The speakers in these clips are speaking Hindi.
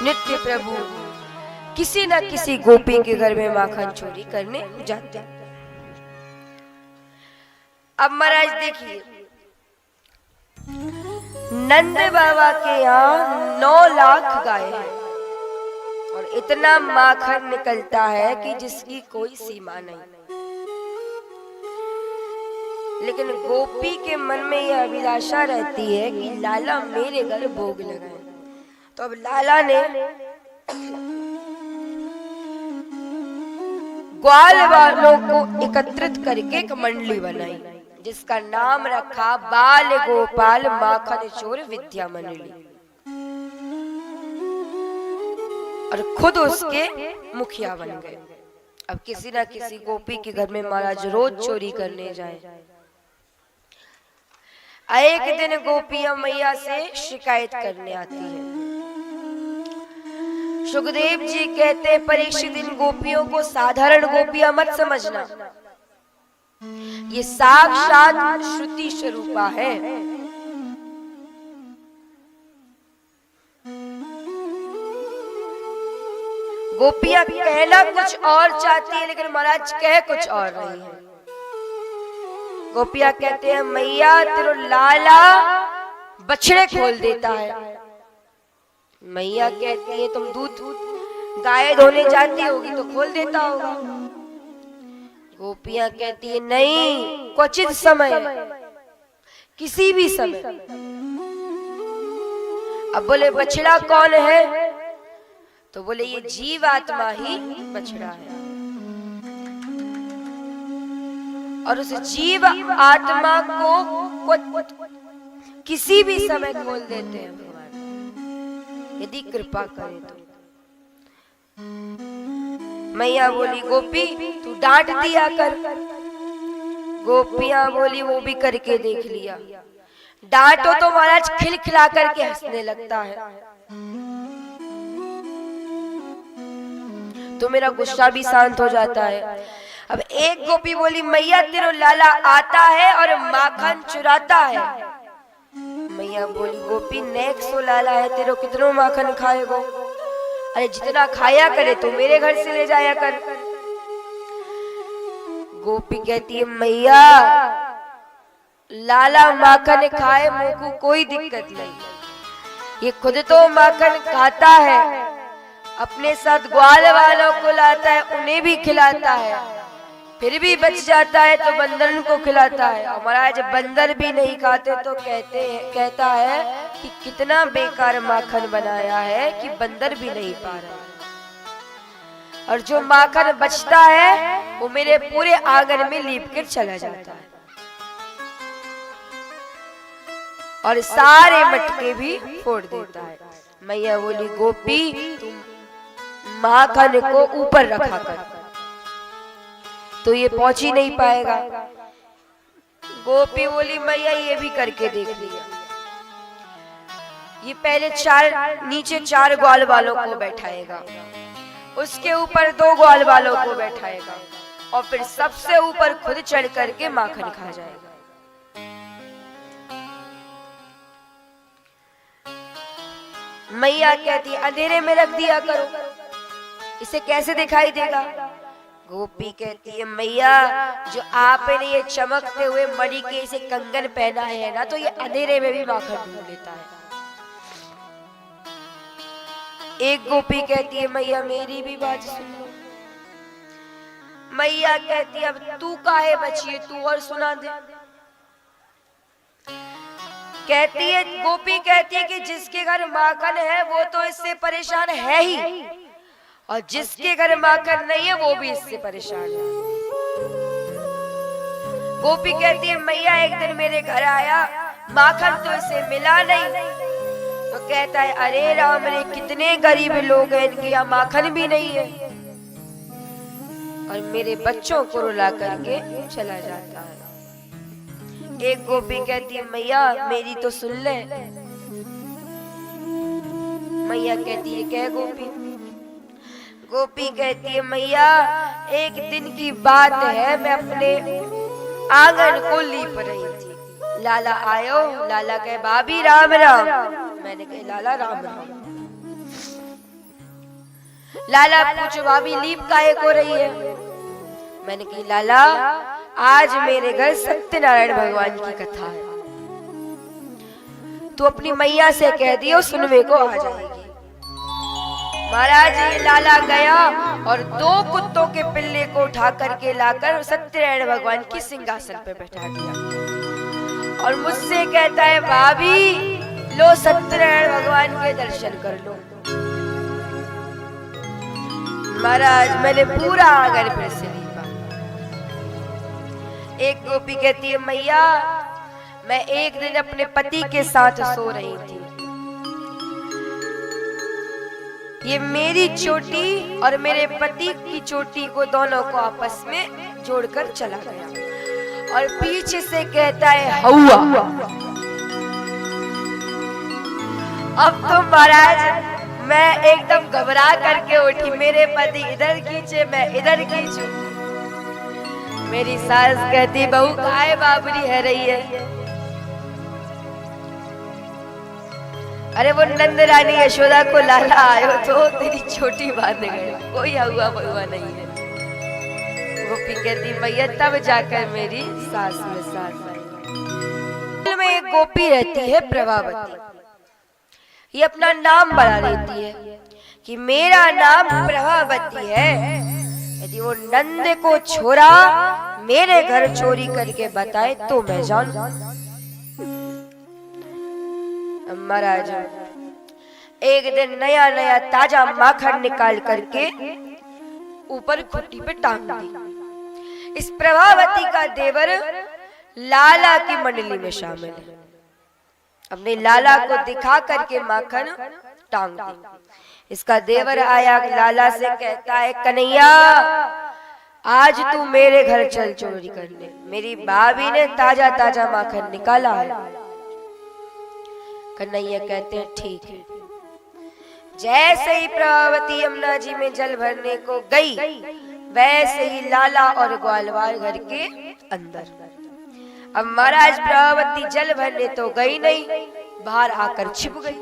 नित्य प्रभु किसी न किसी गोपी के घर में माखन चोरी करने जाते। अब महाराज देखिए, नंद बाबा के यहाँ 9 लाख गाय है और इतना माखन निकलता है कि जिसकी कोई सीमा नहीं। लेकिन गोपी के मन में यह अभिलाषा रहती है कि लाला मेरे घर भोग लगाए। तो अब लाला ने ग्वाल वालों को एकत्रित करके एक मंडली बनाई जिसका नाम रखा बाल गोपाल माखन चोर विद्या मंडली, और खुद उसके मुखिया बन गए। अब किसी ना किसी गोपी के घर में महाराज रोज चोरी करने जाए। एक दिन गोपियां मैया से शिकायत करने आती है। सुखदेव जी कहते, परीक्षित इन गोपियों को साधारण गोपियां मत समझना, ये साक्षात श्रुति स्वरूपा है। गोपियां कहना कुछ और चाहती है लेकिन महाराज कह कुछ और रही है। गोपियां कहते हैं, मैया तेरो लाला बछड़े खोल देता है। मैया कहती है, तुम दूध गाय धोने जाती होगी तो खोल देता होगा। गोपियां कहती है, नहीं, क्वचित समय, किसी भी समय। अब बोले बछड़ा कौन है? तो बोले ये जीव आत्मा ही बछड़ा है, और उस जीव आत्मा को किसी भी समय खोल देते हैं भगवान, यदि कृपा करे तो। मैया बोली, गोपी तू डांट दिया कर। गोपियां बोली, वो भी करके देख लिया। डांटो तो महाराज खिलखिला करके हंसने लगता है, तो मेरा गुस्सा भी शांत हो जाता है। अब एक गोपी बोली, मैया तेरो लाला आता है और माखन चुराता है। मैया बोली, गोपी नेक सो लाला है, तेरो कितनो माखन खाएगो? अरे जितना खाया करे तो मेरे घर से ले जाया कर। गोपी कहती है, मैया लाला माखन खाए मुझे को कोई दिक्कत नहीं, ये खुद तो माखन खाता है, अपने साथ ग्वाल वालों को लाता है, उन्हें भी खिलाता है, फिर भी बच जाता है तो बंदर को खिलाता है। हमारा जब बंदर भी नहीं खाते तो कहता है कि कितना बेकार माखन बनाया है कि बंदर भी नहीं पा रहा, और जो माखन बचता है वो मेरे पूरे आंगन में लीप कर चला जाता है, और सारे मटके भी फोड़ देता है। मैया बोली, गोपी तुम माखन को ऊपर रखा कर, तो ये पहुंच ही नहीं पाएगा। गोपी बोली, मैया ये भी करके देख लिया। ये पहले नीचे 4 ग्वाल वालों को बैठाएगा, उसके ऊपर 2 ग्वाल वालों को बैठाएगा, और फिर सबसे ऊपर खुद चढ़ करके माखन खा जाएगा। मैया कहती, अंधेरे में रख दिया करो, इसे कैसे दिखाई देगा? गोपी कहती है, मैया जो आपने ये चमकते हुए मणि के इसे कंगन पहना है ना, तो ये अंधेरे में भी माखन ढूंढ लेता है। एक गोपी कहती है, मैया मेरी भी बात सुन लो। मैया कहती है, अब तू काहे बची है, तू और सुना दे। कहती है, गोपी कहती है कि जिसके घर माखन है वो तो इससे परेशान है ही, और जिसके घर माखन नहीं है वो भी इससे परेशान है। गोपी कहती है, मैया एक दिन मेरे घर आया, माखन तो इसे मिला नहीं, तो कहता है, अरे राम रे, कितने गरीब लोग हैं, इनके यहाँ माखन भी नहीं है, और मेरे बच्चों को रुला करके चला जाता है। एक गोपी कहती है, मैया मेरी तो सुन ले। मैया कहती है, क्या गोपी? गोपी कहती है, मैया एक दिन की बात है, मैं अपने आंगन को लीप रही थी, लाला आयो। लाला कहे, भाभी राम राम। मैंने कहा, लाला राम राम। लाला पूछो भाभी लीप काहे को रही है? मैंने कही लाला आज मेरे घर सत्यनारायण भगवान की कथा है, तू अपनी मैया से कह दियो सुनने को आ जाएगी। महाराज ये लाला गया और 2 कुत्तों के पिल्ले को उठा करके लाकर सत्यनारायण भगवान की सिंहासन पे बैठा दिया और मुझसे कहता है भाभी लो सत्यनारायण भगवान के दर्शन कर लो। महाराज मैंने पूरा आंगन फिर से लीपा। एक गोपी कहती है मैया मैं एक दिन अपने पति के साथ सो रही थी, ये मेरी चोटी और मेरे पति की चोटी को दोनों को आपस में जोड़कर चला गया और पीछे से कहता है हौवा। अब तो महाराज मैं एकदम घबरा करके उठी, मेरे पति इधर खींचे मैं इधर खींचू। मेरी सास कहती बहू काहे बाबरी है रही है? अरे वो नंद रानी यशोदा को लाला आयो तो तेरी छोटी बांध गए, कोई हुआ बउआ नहीं है। गोपी कहती मैया तब जाकर मेरी सास में सास आई। में एक गोपी रहती है प्रभावती, ये अपना नाम बढ़ा लेती है कि मेरा नाम प्रभावती है, यदि वो नंद को छोरा मेरे घर चोरी करके बताए तो मैं जानूं। महाराज एक दिन नया नया ताजा माखन निकाल करके ऊपर खुट्टी पे टांग दी। इस प्रभावती का देवर लाला की मंडली में शामिल है, अपने लाला को दिखा करके माखन टांग दी। इसका देवर आया लाला से कहता है कन्हैया आज तू मेरे घर चल चोरी करने, मेरी भाभी ने ताजा ताजा माखन निकाला है। कन्हैया कहते हैं ठीक है। जैसे ही प्रभावती यमुना जी में जल भरने को गई वैसे ही लाला और ग्वालवाल घर के अंदर। अब महाराज प्रभावती जल भरने तो गई नहीं, बाहर आकर छिप गई।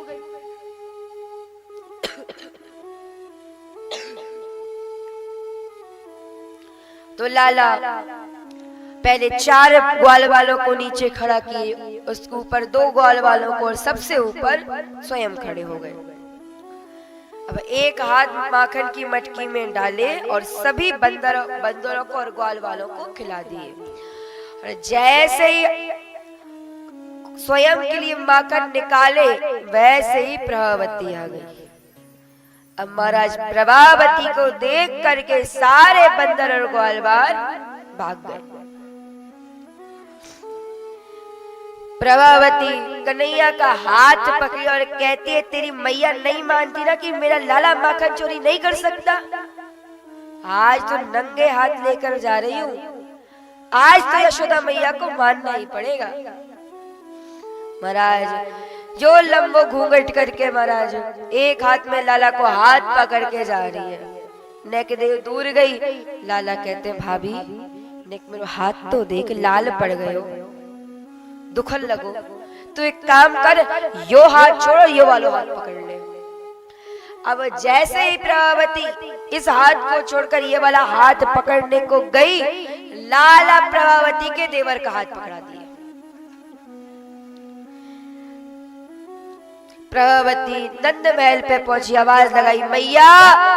तो लाला पहले 4 ग्वाल वालों को नीचे खड़ा किए, उसके ऊपर 2 ग्वाल वालों को और सबसे ऊपर स्वयं खड़े हो गए। अब एक हाथ माखन की मटकी में डाले और सभी बंदरों को और ग्वाल वालों को खिला दिए। और जैसे ही स्वयं के लिए माखन निकाले वैसे ही प्रभावती आ गई। अब महाराज प्रभावती को देख करके सारे बंदर और ग्वालवाल भाग गए। प्रभावती कन्हैया का हाथ पकड़ी और कहती है तेरी मैया नहीं मानती ना कि मेरा लाला माखन चोरी नहीं कर सकता, आज तो नंगे हाथ लेकर जा रही हूँ, आज तो यशोदा मैया को मानना ही पड़ेगा। महाराज जो लंबो घूंघट करके महाराज एक हाथ में लाला को हाथ पकड़ के जा रही है, नेक देव दूर गई। लाला कहते भाभी नेक मेरे हाथ तो देख लाल पड़ गए हो, दुखन लगो, तो एक काम कर यो हाथ छोड़ो यो वालो हाथ पकड़ ले। अब जैसे ही प्रभावती इस हाथ को छोड़कर ये वाला हाथ पकड़ने को गई, लाला प्रभावती के देवर का हाथ पकड़ा दिया। प्रभावती नंद महल पे पहुंची, आवाज लगाई मैया,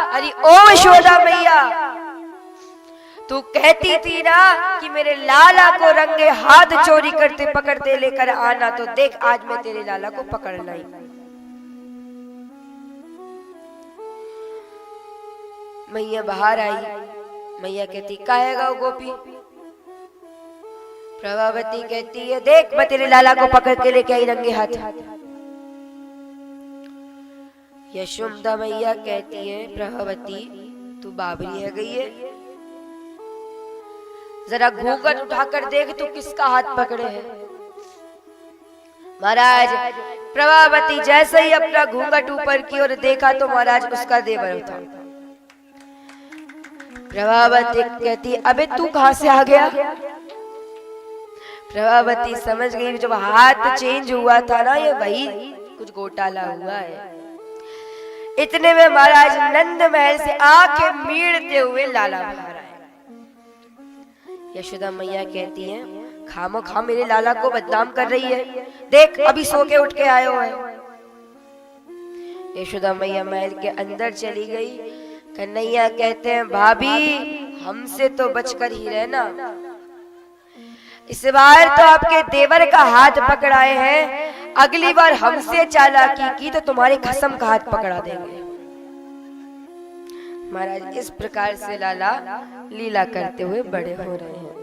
अरे ओ यशोदा मैया, तू कहती थी ना कि मेरे लाला को रंगे हाथ चोरी करते पकड़ते लेकर आना, तो देख आज मैं तेरे लाला को पकड़ना ही। मैया बाहर आई, मैया कहती काहेगा गोपी? प्रभावती कहती है देख मैं तेरे लाला को पकड़ के लेके आई रंगे हाथ। यशोदा मैया कहती है प्रभावती तू बाबरी है गई है, जरा घूंघट उठाकर देख तू किसका हाथ पकड़े है। महाराज प्रभावती जैसे ही अपना घूंघट ऊपर की ओर देखा तो महाराज उसका देवर था। प्रभावती कहती अबे तू कहां से आ गया? प्रभावती समझ गई जब हाथ चेंज हुआ था ना ये वही कुछ घोटाला हुआ है। इतने में महाराज नंद महल से आके मीड़ते हुए लाला बाहर आए। यशोदा मैया कहती हैं, खामो खा मेरे लाला को बदनाम कर रही है, देख अभी सो के उठ के आए हो है। यशोदा मैया महल के अंदर चली गई। कन्हैया कहते हैं, भाभी हमसे तो बचकर ही रहना, इस बार तो आपके देवर का हाथ पकड़ाए हैं, अगली बार हमसे चालाकी की तो तुम्हारे खसम का हाथ पकड़ा देंगे। महाराज इस प्रकार से लाला लीला करते हुए बड़े हो रहे हैं।